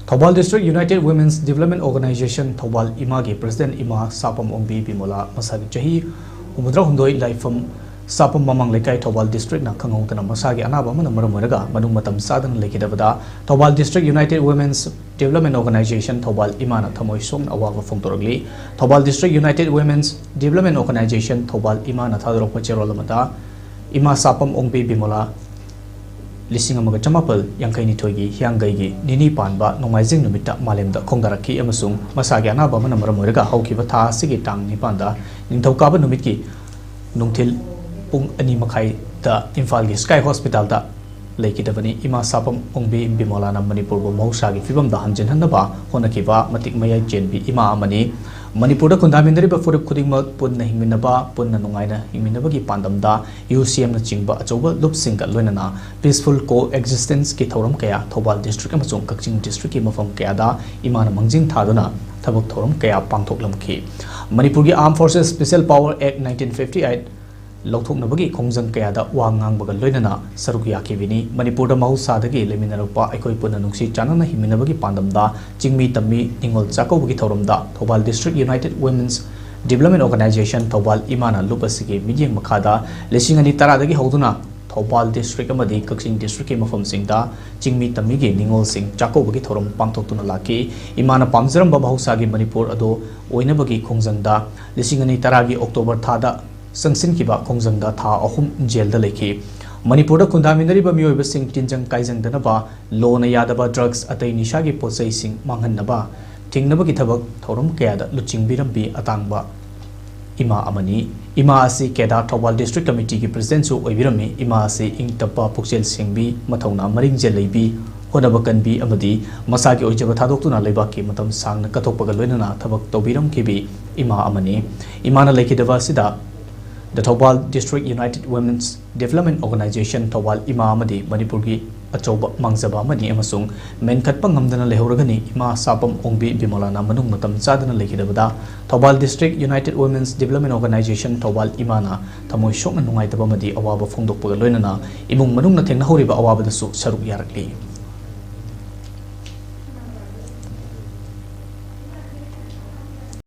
Thoubal District United Women's Development Organization Thoubal Ima के President Ima Sapam Ongbi Bimola Masagi Chahi Umudra Hundoi Laifam Sapam Mamang Lekai Thoubal District na Kangongtana Masagi Anaba Mana Maramuraga Manung Matam Sadan Lekidavada Thoubal District United Women's Development Organization Thoubal Ima na thamoi sokna awaba phongdorakli Thoubal District United Women's Development Organization Thoubal Ima na thadorokpa cherolamada Ima Sapam Ongbi Bimola Lising amaga chamapal yangkaini thoigi hianggaigi nini panba nomaijing numita malemda phongdorakli amasung masagi anaba mana maramoiraga haukiba tha sigi tang nipanda ningthokaba numitki nungthil pung ani makhai da Imphal gi Sky Hospital da leikidabani Ima Sapam Ongbi Bimola na Manipur bo mausagi fibam da hanjin hanaba honakiba matik mayai jenbi Ima amani Manipur da kundaminari ba furup khudingma punna hingminaba punna nungaina hingminabagi pandamda UCM na chingba achoba lupsing ka loinana peaceful coexistence ki thoram kaya Thoubal district amachong Kakching district ki mafam kaya da Ima na mangjing thaduna thabuk thoram kaya pangthoklamki Manipur gi Armed Forces Special Power Act 1958 Lauthoknabagi khongjang kaya da wangang baga loinana sarukya kivini Manipur da mahusada gi leminarpa aikoi punna nungsi chanana himinabagi pandamda chingmi tammi ningol chakobagi thoramda Thoubal District United Women's Development Organization Thoubal Imana lupasigi midyeng makhada lesingani taradagi hoduna Thoubal District amadi Kakching District ki mafam singda chingmi tammi gi ningol sing chakobagi thoram pangthoktuna laki Imana pamjaramba mahusagi Manipur ado oinabagi khongjangda lesingani taragi October thada Sangsin kiba khongjangda tha ahum jail da lekhi Manipur da kundaminari ba miyoi ba sing tinjang kaijang danaba law na yadaba drugs atai nisha gi posai sing manghanaba tingnaba gi thabak thorum kaya da luching birambi atangba Ima amani Ima asi keda Thoubal District Committee ki president su oibirami Ima asi ingtapa pukchel singbi mathongna maring jel leibi honaba kanbi amadi masagi oijaba thadoktuna leiba ki matam sangna kathokpaga loinana thabak tobiram kibi Ima amani Imana lekidaba sida The Thoubal District United Women's Development Organization Thoubal Ima amadi Manipur gi achoba mangjaba mani amasung menkhatpa ngamdana lehoragani Ima Sapam Ongbi Bimola na manung matam chadana lekidabada Thoubal District United Women's Development Organization Thoubal Ima na thamoi sokna nungaitaba madi awaba phongdokpaga loinana imung manung na thengna horiba awaba dasu saruk yarakli